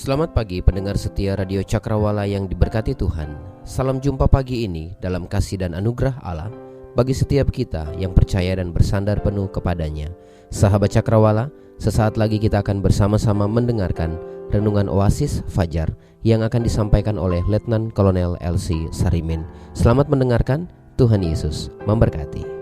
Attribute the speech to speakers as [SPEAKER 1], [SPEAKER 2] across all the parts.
[SPEAKER 1] Selamat pagi pendengar setia Radio Cakrawala yang diberkati Tuhan. Salam jumpa pagi ini dalam kasih dan anugerah Allah bagi setiap kita yang percaya dan bersandar penuh kepadanya. Sahabat Cakrawala, sesaat lagi kita akan bersama-sama mendengarkan Renungan Oasis Fajar yang akan disampaikan oleh Letnan Kolonel LC Sarimin. Selamat mendengarkan, Tuhan Yesus memberkati.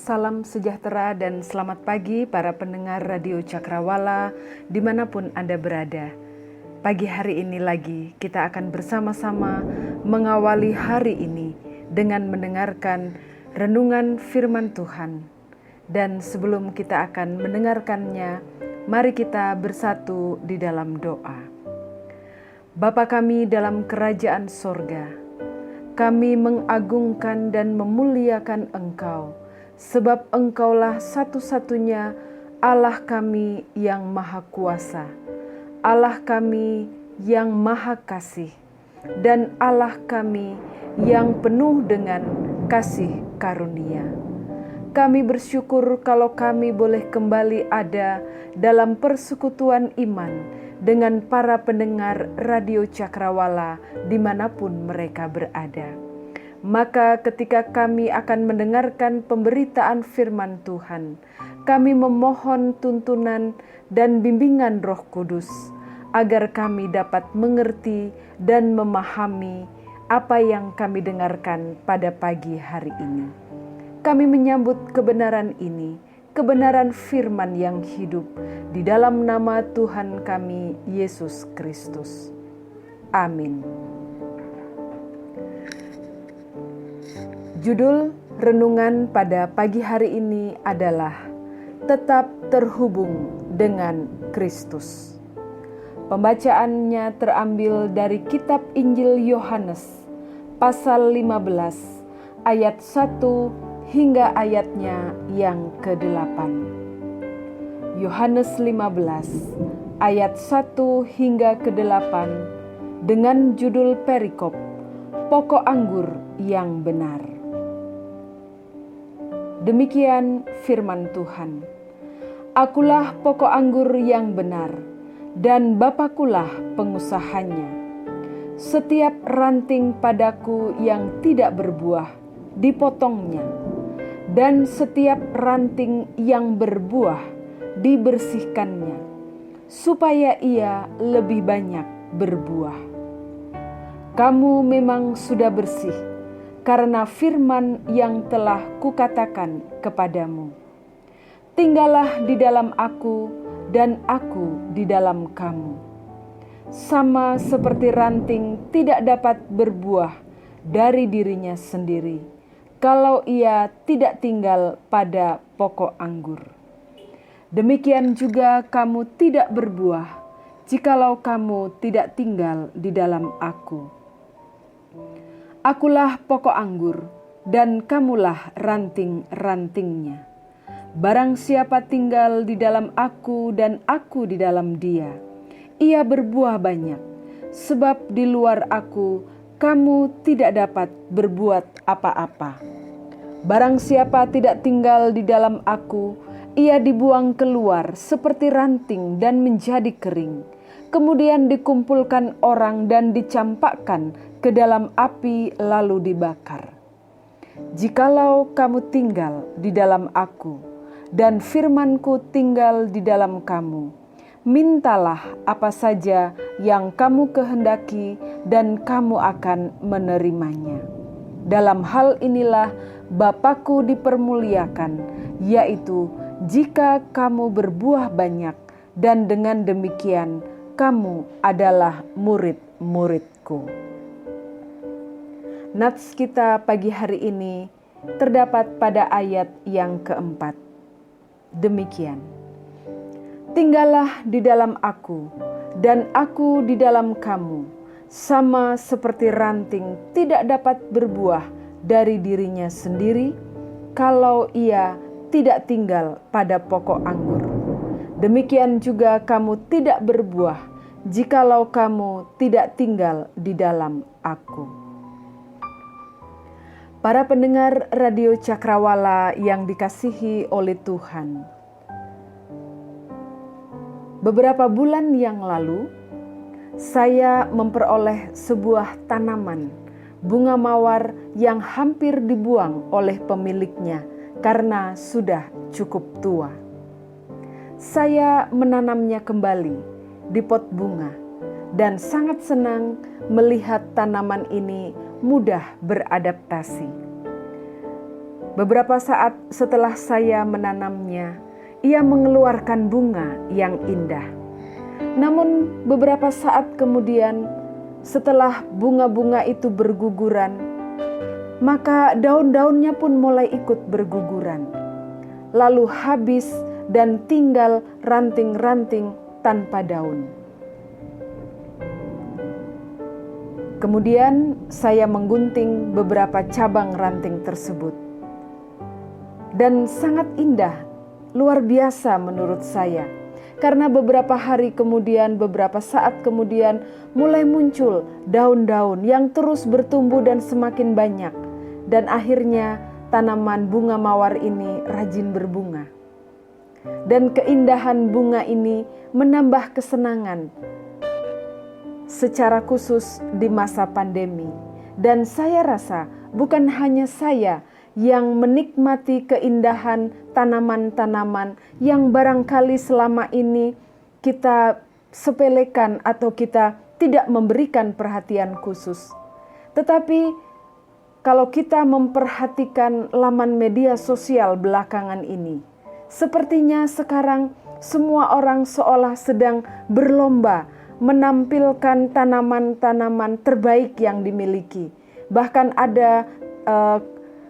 [SPEAKER 2] Salam sejahtera dan selamat pagi para pendengar Radio Cakrawala dimanapun Anda berada. Pagi hari ini lagi kita akan bersama-sama mengawali hari ini dengan mendengarkan renungan firman Tuhan. Dan sebelum kita akan mendengarkannya, mari kita bersatu di dalam doa. Bapa kami dalam kerajaan sorga, kami mengagungkan dan memuliakan Engkau, sebab Engkaulah satu-satunya Allah kami yang maha kuasa, Allah kami yang maha kasih, dan Allah kami yang penuh dengan kasih karunia. Kami bersyukur kalau kami boleh kembali ada dalam persekutuan iman dengan para pendengar Radio Cakrawala dimanapun mereka berada. Maka ketika kami akan mendengarkan pemberitaan firman Tuhan, kami memohon tuntunan dan bimbingan Roh Kudus, agar kami dapat mengerti dan memahami apa yang kami dengarkan pada pagi hari ini. Kami menyambut kebenaran ini, kebenaran firman yang hidup, di dalam nama Tuhan kami, Yesus Kristus. Amin. Judul renungan pada pagi hari ini adalah Tetap Terhubung dengan Kristus. Pembacaannya terambil dari kitab Injil Yohanes pasal 15 ayat 1 hingga ayatnya yang ke-8. Yohanes 15 ayat 1 hingga ke-8 dengan judul perikop Pokok Anggur yang Benar. Demikian firman Tuhan. Akulah pokok anggur yang benar, dan Bapakulah pengusahanya. Setiap ranting padaku yang tidak berbuah, dipotongnya, dan setiap ranting yang berbuah, dibersihkannya, supaya ia lebih banyak berbuah. Kamu memang sudah bersih, karena firman yang telah kukatakan kepadamu. Tinggallah di dalam aku, dan aku di dalam kamu. Sama seperti ranting tidak dapat berbuah dari dirinya sendiri, kalau ia tidak tinggal pada pokok anggur. Demikian juga kamu tidak berbuah, jikalau kamu tidak tinggal di dalam Aku. Akulah pokok anggur, dan kamulah ranting-rantingnya. Barang siapa tinggal di dalam Aku dan Aku di dalam dia, ia berbuah banyak, sebab di luar Aku kamu tidak dapat berbuat apa-apa. Barang siapa tidak tinggal di dalam Aku, ia dibuang keluar seperti ranting dan menjadi kering. Kemudian dikumpulkan orang dan dicampakkan ke dalam api lalu dibakar. Jikalau kamu tinggal di dalam Aku, dan firman-Ku tinggal di dalam kamu, mintalah apa saja yang kamu kehendaki dan kamu akan menerimanya. Dalam hal inilah Bapa-Ku dipermuliakan, yaitu jika kamu berbuah banyak, dan dengan demikian kamu adalah murid-murid-Ku. Nats kita pagi hari ini terdapat pada ayat yang keempat. Demikian, tinggallah di dalam Aku, dan Aku di dalam kamu, sama seperti ranting tidak dapat berbuah dari dirinya sendiri, kalau ia tidak tinggal pada pokok anggur. Demikian juga kamu tidak berbuah, jikalau kamu tidak tinggal di dalam Aku. Para pendengar Radio Cakrawala yang dikasihi oleh Tuhan, beberapa bulan yang lalu, saya memperoleh sebuah tanaman bunga mawar yang hampir dibuang oleh pemiliknya karena sudah cukup tua. Saya menanamnya kembali di pot bunga dan sangat senang melihat tanaman ini mudah beradaptasi. Beberapa saat setelah saya menanamnya, ia mengeluarkan bunga yang indah. Namun beberapa saat kemudian, setelah bunga-bunga itu berguguran, maka daun-daunnya pun mulai ikut berguguran. Lalu habis dan tinggal ranting-ranting tanpa daun. Kemudian saya menggunting beberapa cabang ranting tersebut. Dan sangat indah, luar biasa menurut saya. Karena beberapa hari kemudian, beberapa saat kemudian mulai muncul daun-daun yang terus bertumbuh dan semakin banyak. Dan akhirnya tanaman bunga mawar ini rajin berbunga. Dan keindahan bunga ini menambah kesenangan secara khusus di masa pandemi. Dan saya rasa bukan hanya saya yang menikmati keindahan tanaman-tanaman yang barangkali selama ini kita sepelekan atau kita tidak memberikan perhatian khusus. Tetapi kalau kita memperhatikan laman media sosial belakangan ini, sepertinya sekarang semua orang seolah sedang berlomba menampilkan tanaman-tanaman terbaik yang dimiliki. Bahkan ada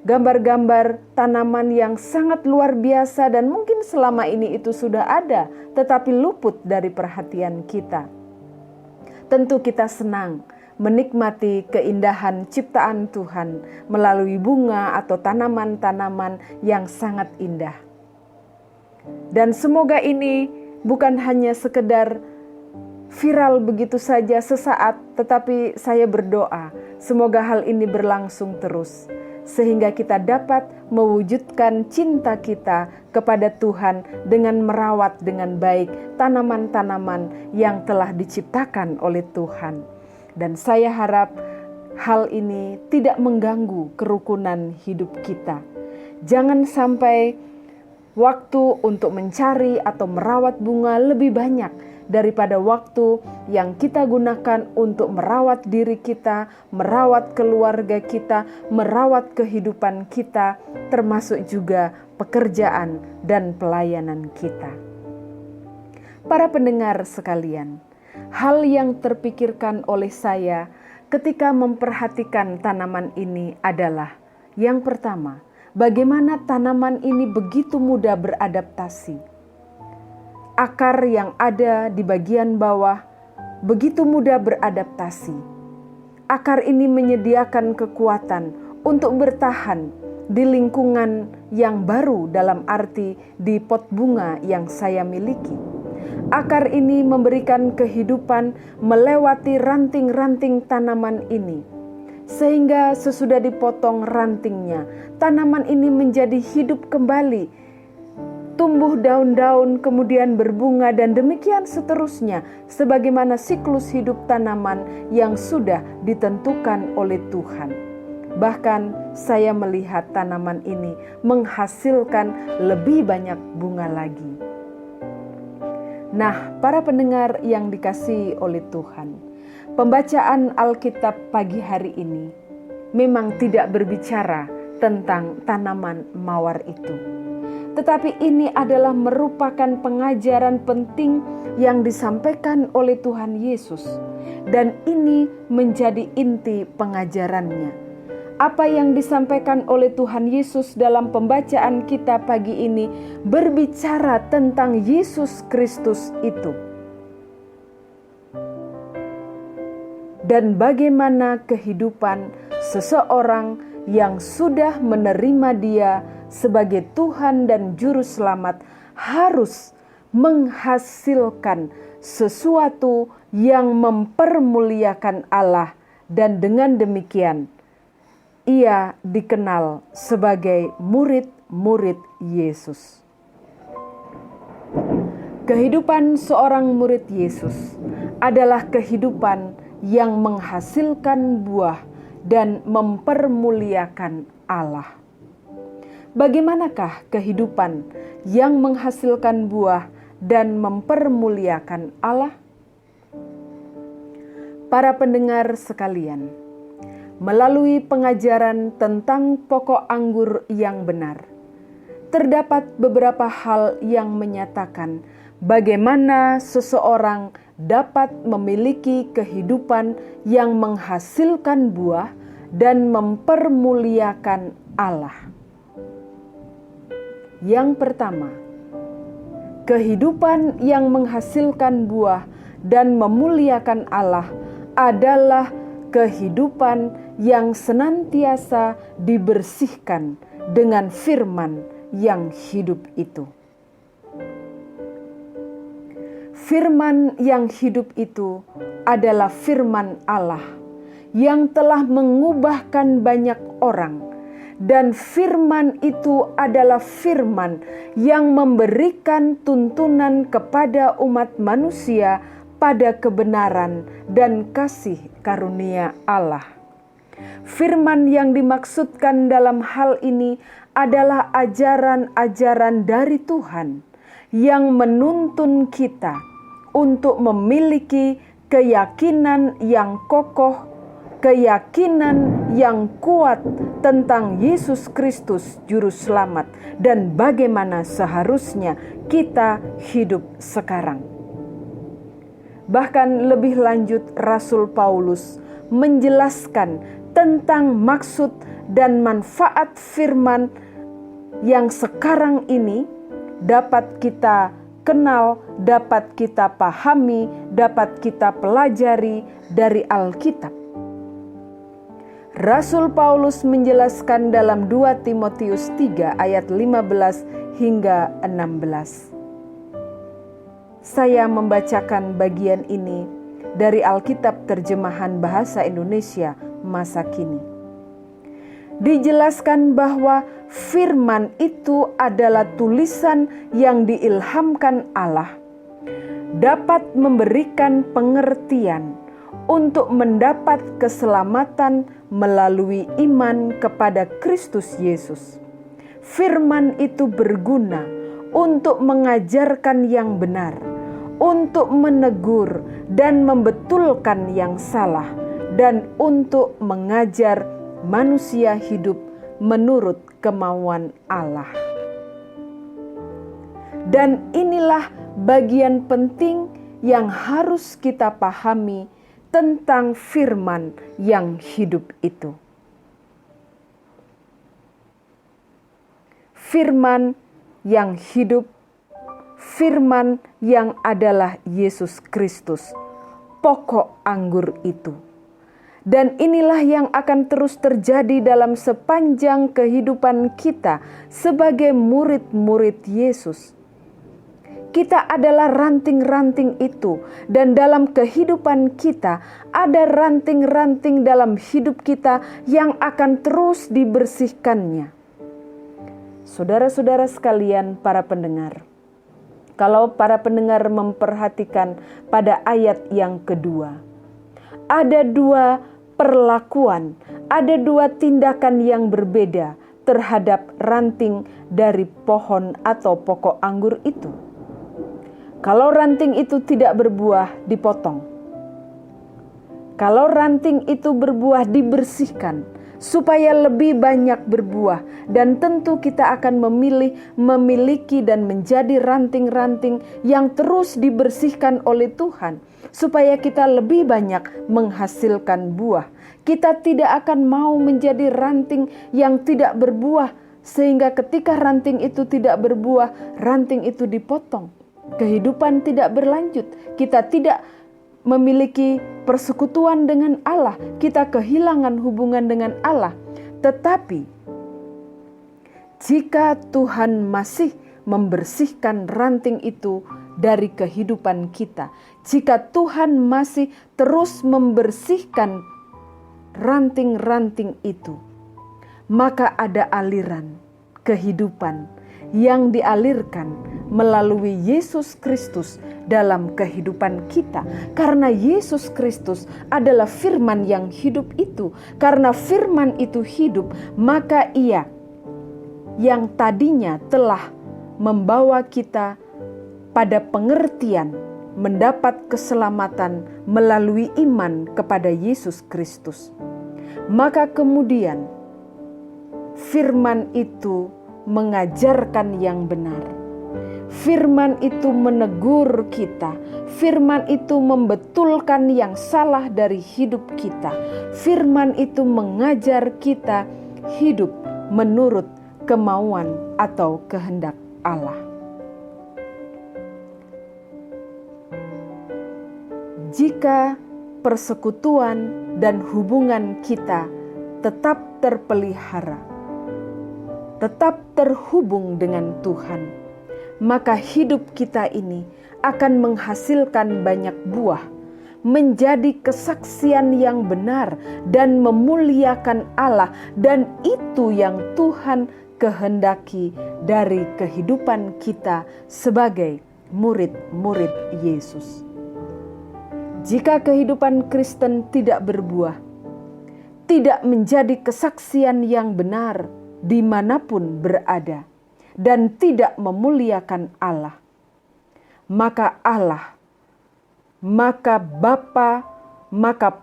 [SPEAKER 2] gambar-gambar tanaman yang sangat luar biasa dan mungkin selama ini itu sudah ada, tetapi luput dari perhatian kita. Tentu kita senang menikmati keindahan ciptaan Tuhan melalui bunga atau tanaman-tanaman yang sangat indah. Dan semoga ini bukan hanya sekedar viral begitu saja sesaat, tetapi saya berdoa semoga hal ini berlangsung terus, sehingga kita dapat mewujudkan cinta kita kepada Tuhan dengan merawat dengan baik tanaman-tanaman yang telah diciptakan oleh Tuhan. Dan saya harap hal ini tidak mengganggu kerukunan hidup kita. Jangan sampai waktu untuk mencari atau merawat bunga lebih banyak daripada waktu yang kita gunakan untuk merawat diri kita, merawat keluarga kita, merawat kehidupan kita, termasuk juga pekerjaan dan pelayanan kita. Para pendengar sekalian, hal yang terpikirkan oleh saya ketika memperhatikan tanaman ini adalah, yang pertama, bagaimana tanaman ini begitu mudah beradaptasi. akar yang ada di bagian bawah begitu mudah beradaptasi. Akar ini menyediakan kekuatan untuk bertahan di lingkungan yang baru, dalam arti di pot bunga yang saya miliki. Akar ini memberikan kehidupan melewati ranting-ranting tanaman ini, sehingga sesudah dipotong rantingnya, tanaman ini menjadi hidup kembali, tumbuh daun-daun, kemudian berbunga, dan demikian seterusnya, sebagaimana siklus hidup tanaman yang sudah ditentukan oleh Tuhan. Bahkan saya melihat tanaman ini menghasilkan lebih banyak bunga lagi. Nah, para pendengar yang dikasihi oleh Tuhan, pembacaan Alkitab pagi hari ini memang tidak berbicara tentang tanaman mawar itu. Tetapi ini adalah merupakan pengajaran penting yang disampaikan oleh Tuhan Yesus. Dan ini menjadi inti pengajarannya. Apa yang disampaikan oleh Tuhan Yesus dalam pembacaan kita pagi ini berbicara tentang Yesus Kristus itu. Dan bagaimana kehidupan seseorang yang sudah menerima Dia sebagai Tuhan dan Juru Selamat harus menghasilkan sesuatu yang mempermuliakan Allah, dan dengan demikian ia dikenal sebagai murid-murid Yesus. Kehidupan seorang murid Yesus adalah kehidupan yang menghasilkan buah dan mempermuliakan Allah. Bagaimanakah kehidupan yang menghasilkan buah dan mempermuliakan Allah? Para pendengar sekalian, melalui pengajaran tentang pokok anggur yang benar, terdapat beberapa hal yang menyatakan bagaimana seseorang dapat memiliki kehidupan yang menghasilkan buah dan mempermuliakan Allah. Yang pertama, kehidupan yang menghasilkan buah dan memuliakan Allah adalah kehidupan yang senantiasa dibersihkan dengan firman yang hidup itu. Firman yang hidup itu adalah firman Allah yang telah mengubahkan banyak orang, dan firman itu adalah firman yang memberikan tuntunan kepada umat manusia pada kebenaran dan kasih karunia Allah. Firman yang dimaksudkan dalam hal ini adalah ajaran-ajaran dari Tuhan yang menuntun kita untuk memiliki keyakinan yang kokoh, keyakinan yang kuat tentang Yesus Kristus Juru Selamat dan bagaimana seharusnya kita hidup sekarang. Bahkan lebih lanjut, Rasul Paulus menjelaskan tentang maksud dan manfaat firman yang sekarang ini dapat kita kenal, dapat kita pahami, dapat kita pelajari dari Alkitab. Rasul Paulus menjelaskan dalam 2 Timotius 3 ayat 15 hingga 16. Saya membacakan bagian ini dari Alkitab terjemahan bahasa Indonesia masa kini. Dijelaskan bahwa firman itu adalah tulisan yang diilhamkan Allah, dapat memberikan pengertian untuk mendapat keselamatan melalui iman kepada Kristus Yesus. Firman itu berguna untuk mengajarkan yang benar, untuk menegur dan membetulkan yang salah, dan untuk mengajar manusia hidup menurut kemauan Allah. Dan inilah bagian penting yang harus kita pahami tentang firman yang hidup itu. Firman yang hidup, firman yang adalah Yesus Kristus, pokok anggur itu. Dan inilah yang akan terus terjadi dalam sepanjang kehidupan kita sebagai murid-murid Yesus. Kita adalah ranting-ranting itu, dan dalam kehidupan kita ada ranting-ranting dalam hidup kita yang akan terus dibersihkannya. Saudara-saudara sekalian, para pendengar, kalau para pendengar memperhatikan pada ayat yang kedua, ada dua perlakuan, ada dua tindakan yang berbeda terhadap ranting dari pohon atau pokok anggur itu. Kalau ranting itu tidak berbuah, dipotong. Kalau ranting itu berbuah, dibersihkan supaya lebih banyak berbuah, dan tentu kita akan memiliki dan menjadi ranting-ranting yang terus dibersihkan oleh Tuhan supaya kita lebih banyak menghasilkan buah. Kita tidak akan mau menjadi ranting yang tidak berbuah, sehingga ketika ranting itu tidak berbuah, ranting itu dipotong. Kehidupan tidak berlanjut, kita tidak memiliki persekutuan dengan Allah, kita kehilangan hubungan dengan Allah. Tetapi jika Tuhan masih membersihkan ranting itu dari kehidupan kita, jika Tuhan masih terus membersihkan ranting-ranting itu, maka ada aliran kehidupan yang dialirkan melalui Yesus Kristus dalam kehidupan kita. Karena Yesus Kristus adalah firman yang hidup itu. Karena firman itu hidup, maka Ia yang tadinya telah membawa kita pada pengertian mendapat keselamatan melalui iman kepada Yesus Kristus, maka kemudian firman itu mengajarkan yang benar. Firman itu menegur kita. Firman itu membetulkan yang salah dari hidup kita. Firman itu mengajar kita hidup menurut kemauan atau kehendak Allah. Jika persekutuan dan hubungan kita tetap terpelihara, tetap terhubung dengan Tuhan, maka hidup kita ini akan menghasilkan banyak buah, menjadi kesaksian yang benar dan memuliakan Allah, dan itu yang Tuhan kehendaki dari kehidupan kita sebagai murid-murid Yesus. Jika kehidupan Kristen tidak berbuah, tidak menjadi kesaksian yang benar dimanapun berada, dan tidak memuliakan Allah, maka Allah, maka Bapa, maka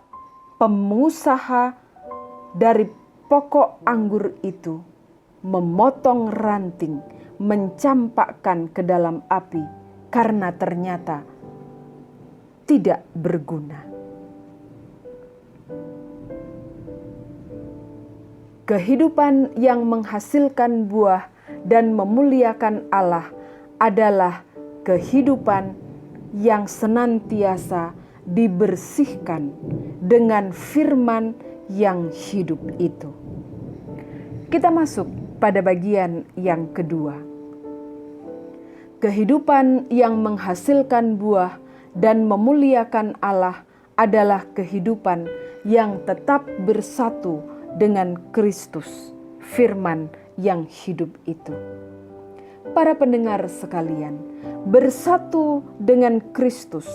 [SPEAKER 2] pengusaha dari pokok anggur itu memotong ranting, mencampakkan ke dalam api, karena ternyata tidak berguna. Kehidupan yang menghasilkan buah dan memuliakan Allah adalah kehidupan yang senantiasa dibersihkan dengan firman yang hidup itu. Kita masuk pada bagian yang kedua. Kehidupan yang menghasilkan buah dan memuliakan Allah adalah kehidupan yang tetap bersatu dengan Kristus, firman yang hidup itu. Para pendengar sekalian, bersatu dengan Kristus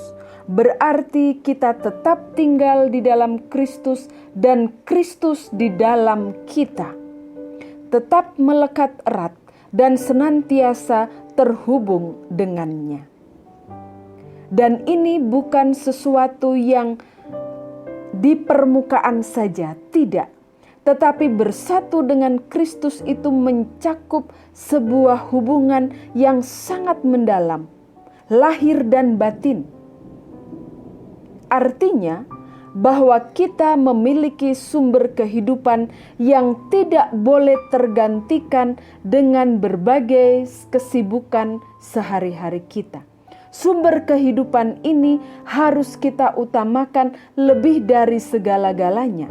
[SPEAKER 2] berarti kita tetap tinggal di dalam Kristus dan Kristus di dalam kita. Tetap melekat erat dan senantiasa terhubung dengannya. Dan ini bukan sesuatu yang di permukaan saja, tidak. Tetapi bersatu dengan Kristus itu mencakup sebuah hubungan yang sangat mendalam, lahir dan batin. Artinya, bahwa kita memiliki sumber kehidupan yang tidak boleh tergantikan dengan berbagai kesibukan sehari-hari kita. Sumber kehidupan ini harus kita utamakan lebih dari segala-galanya.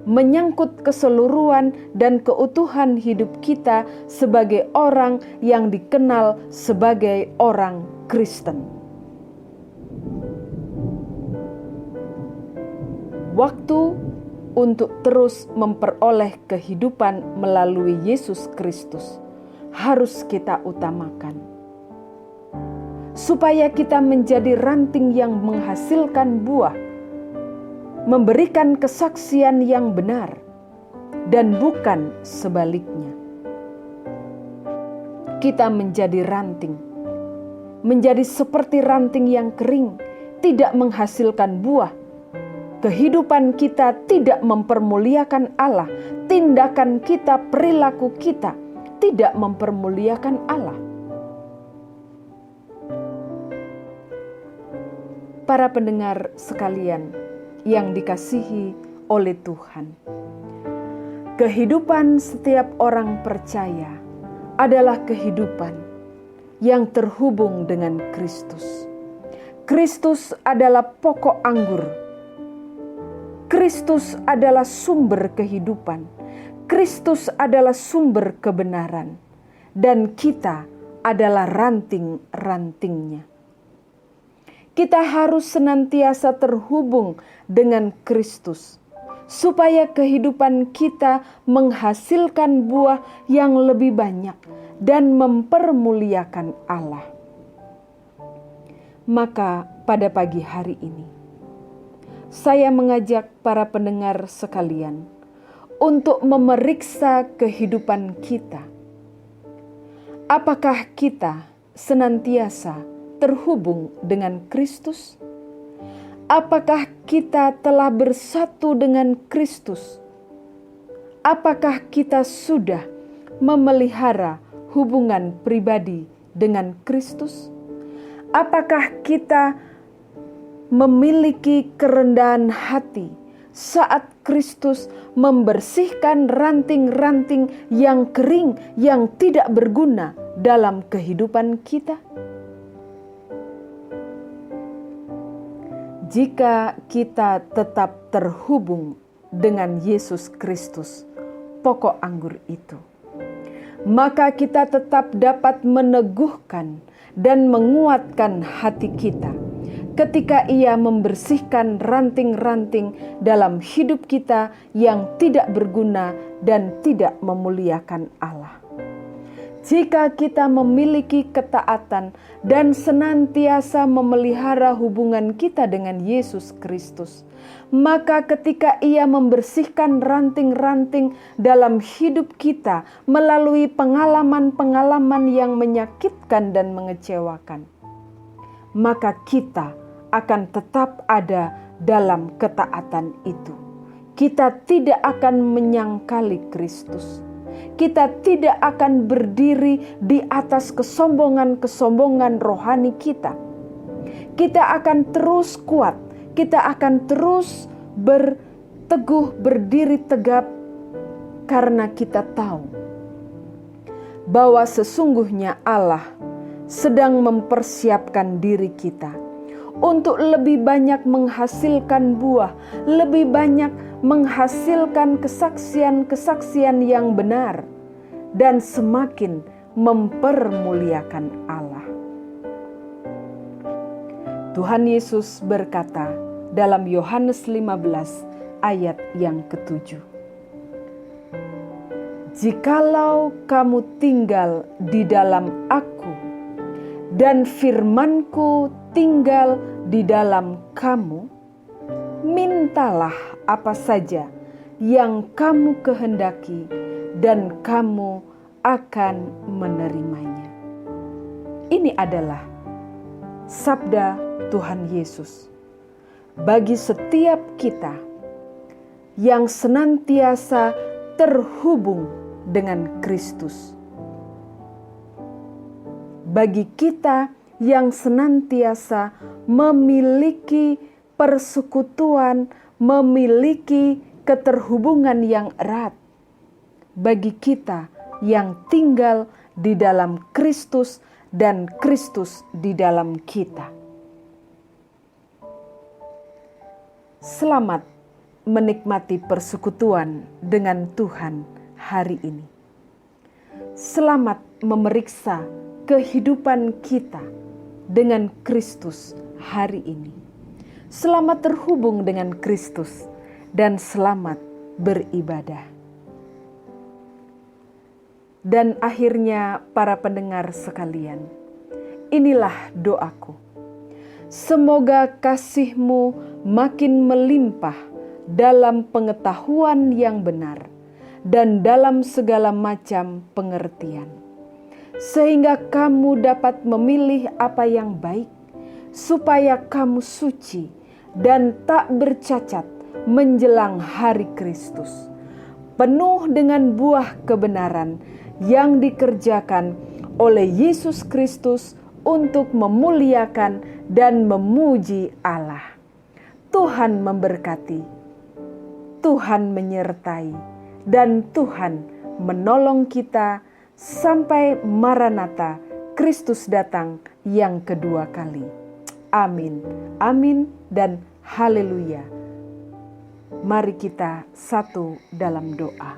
[SPEAKER 2] Menyangkut keseluruhan dan keutuhan hidup kita sebagai orang yang dikenal sebagai orang Kristen. Waktu untuk terus memperoleh kehidupan melalui Yesus Kristus harus kita utamakan, supaya kita menjadi ranting yang menghasilkan buah, memberikan kesaksian yang benar, dan bukan sebaliknya. Kita menjadi ranting, menjadi seperti ranting yang kering, tidak menghasilkan buah. Kehidupan kita tidak mempermuliakan Allah, tindakan kita, perilaku kita tidak mempermuliakan Allah. Para pendengar sekalian yang dikasihi oleh Tuhan, kehidupan setiap orang percaya adalah kehidupan yang terhubung dengan Kristus. Kristus adalah pokok anggur. Kristus adalah sumber kehidupan. Kristus adalah sumber kebenaran. Dan kita adalah ranting-rantingnya. Kita harus senantiasa terhubung dengan Kristus, supaya kehidupan kita menghasilkan buah yang lebih banyak dan mempermuliakan Allah. Maka pada pagi hari ini, saya mengajak para pendengar sekalian untuk memeriksa kehidupan kita. Apakah kita senantiasa terhubung dengan Kristus? Apakah kita telah bersatu dengan Kristus? Apakah kita sudah memelihara hubungan pribadi dengan Kristus? Apakah kita memiliki kerendahan hati saat Kristus membersihkan ranting-ranting yang kering yang tidak berguna dalam kehidupan kita? Jika kita tetap terhubung dengan Yesus Kristus, pokok anggur itu, maka kita tetap dapat meneguhkan dan menguatkan hati kita ketika Ia membersihkan ranting-ranting dalam hidup kita yang tidak berguna dan tidak memuliakan Allah. Jika kita memiliki ketaatan dan senantiasa memelihara hubungan kita dengan Yesus Kristus, maka ketika Ia membersihkan ranting-ranting dalam hidup kita melalui pengalaman-pengalaman yang menyakitkan dan mengecewakan, maka kita akan tetap ada dalam ketaatan itu. Kita tidak akan menyangkali Kristus. Kita tidak akan berdiri di atas kesombongan-kesombongan rohani kita. Kita akan terus kuat. Kita akan terus berteguh, berdiri tegap, karena kita tahu bahwa sesungguhnya Allah sedang mempersiapkan diri kita untuk lebih banyak menghasilkan buah, lebih banyak menghasilkan kesaksian-kesaksian yang benar, dan semakin mempermuliakan Allah. Tuhan Yesus berkata dalam Yohanes 15 ayat yang ke-7, "Jikalau kamu tinggal di dalam Aku, dan firman-Ku tinggal di dalam kamu, mintalah apa saja yang kamu kehendaki, dan kamu akan menerimanya." Ini adalah sabda Tuhan Yesus bagi setiap kita yang senantiasa terhubung dengan Kristus. Bagi kita yang senantiasa memiliki persekutuan, memiliki keterhubungan yang erat bagi kita yang tinggal di dalam Kristus dan Kristus di dalam kita. Selamat menikmati persekutuan dengan Tuhan hari ini. Selamat memeriksa kehidupan kita dengan Kristus hari ini. Selamat terhubung dengan Kristus dan selamat beribadah. Dan akhirnya para pendengar sekalian, inilah doaku. Semoga kasih-Mu makin melimpah dalam pengetahuan yang benar dan dalam segala macam pengertian, sehingga kamu dapat memilih apa yang baik, supaya kamu suci dan tak bercacat menjelang hari Kristus, penuh dengan buah kebenaran yang dikerjakan oleh Yesus Kristus untuk memuliakan dan memuji Allah. Tuhan memberkati, Tuhan menyertai, dan Tuhan menolong kita sampai Maranatha, Kristus datang yang kedua kali. Amin, amin, dan haleluya. Mari kita satu dalam doa.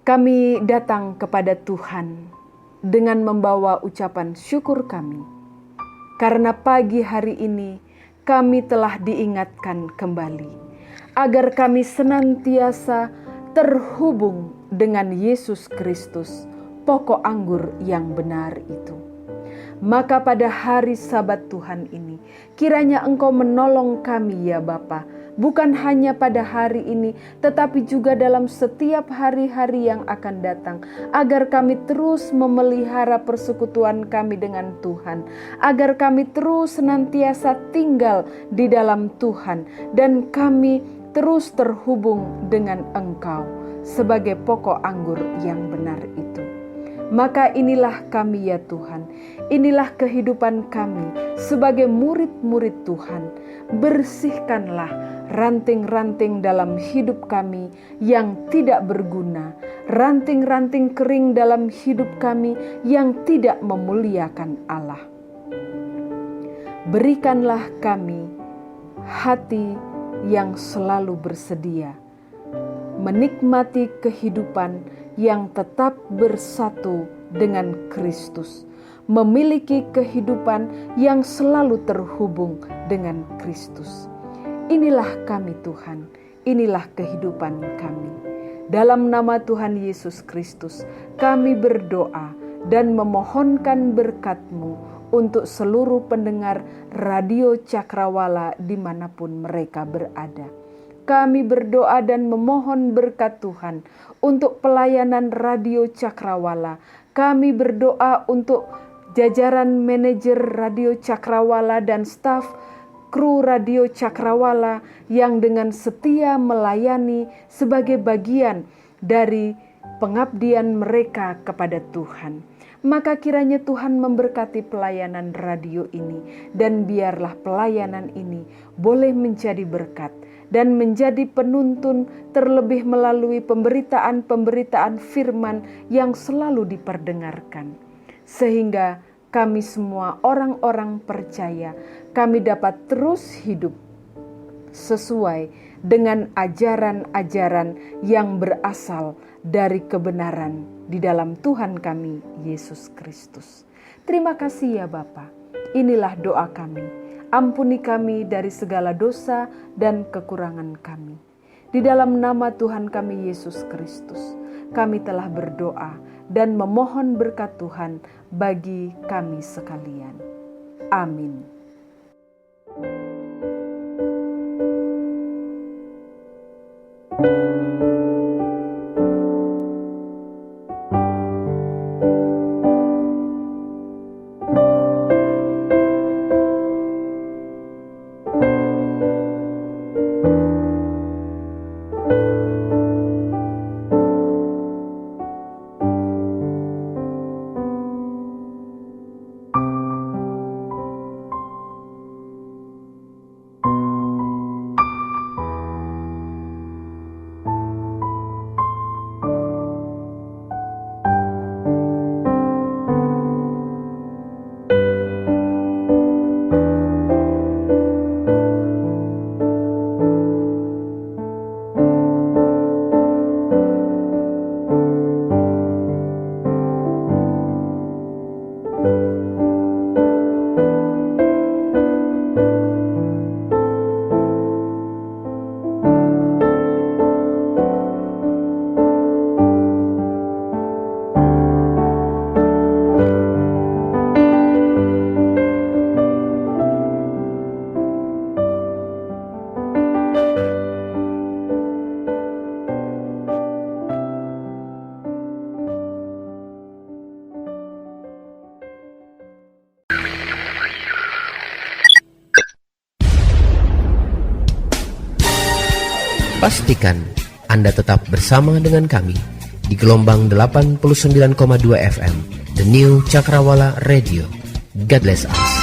[SPEAKER 2] Kami datang kepada Tuhan dengan membawa ucapan syukur kami, karena pagi hari ini kami telah diingatkan kembali, agar kami senantiasa terhubung dengan Yesus Kristus, pokok anggur yang benar itu. Maka pada hari Sabat Tuhan ini, kiranya Engkau menolong kami ya Bapa, bukan hanya pada hari ini, tetapi juga dalam setiap hari-hari yang akan datang, agar kami terus memelihara persekutuan kami dengan Tuhan, agar kami terus senantiasa tinggal di dalam Tuhan, dan kami terus terhubung dengan Engkau sebagai pokok anggur yang benar itu. Maka inilah kami ya Tuhan, inilah kehidupan kami sebagai murid-murid Tuhan. Bersihkanlah ranting-ranting dalam hidup kami yang tidak berguna, ranting-ranting kering dalam hidup kami yang tidak memuliakan Allah. Berikanlah kami hati yang selalu bersedia menikmati kehidupan yang tetap bersatu dengan Kristus, memiliki kehidupan yang selalu terhubung dengan Kristus. Inilah kami Tuhan, inilah kehidupan kami. Dalam nama Tuhan Yesus Kristus, kami berdoa dan memohonkan berkat-Mu untuk seluruh pendengar Radio Cakrawala dimanapun mereka berada. Kami berdoa dan memohon berkat Tuhan untuk pelayanan Radio Cakrawala. Kami berdoa untuk jajaran manajer Radio Cakrawala dan staf kru Radio Cakrawala yang dengan setia melayani sebagai bagian dari pengabdian mereka kepada Tuhan. Maka kiranya Tuhan memberkati pelayanan radio ini, dan biarlah pelayanan ini boleh menjadi berkat dan menjadi penuntun, terlebih melalui pemberitaan-pemberitaan firman yang selalu diperdengarkan. Sehingga kami semua orang-orang percaya, kami dapat terus hidup sesuai dengan ajaran-ajaran yang berasal dari kebenaran di dalam Tuhan kami, Yesus Kristus. Terima kasih ya Bapa. Inilah doa kami. Ampuni kami dari segala dosa dan kekurangan kami. Di dalam nama Tuhan kami, Yesus Kristus, kami telah berdoa dan memohon berkat Tuhan bagi kami sekalian. Amin.
[SPEAKER 1] Pastikan Anda tetap bersama dengan kami di gelombang 89,2 FM, The New Cakrawala Radio. God bless us.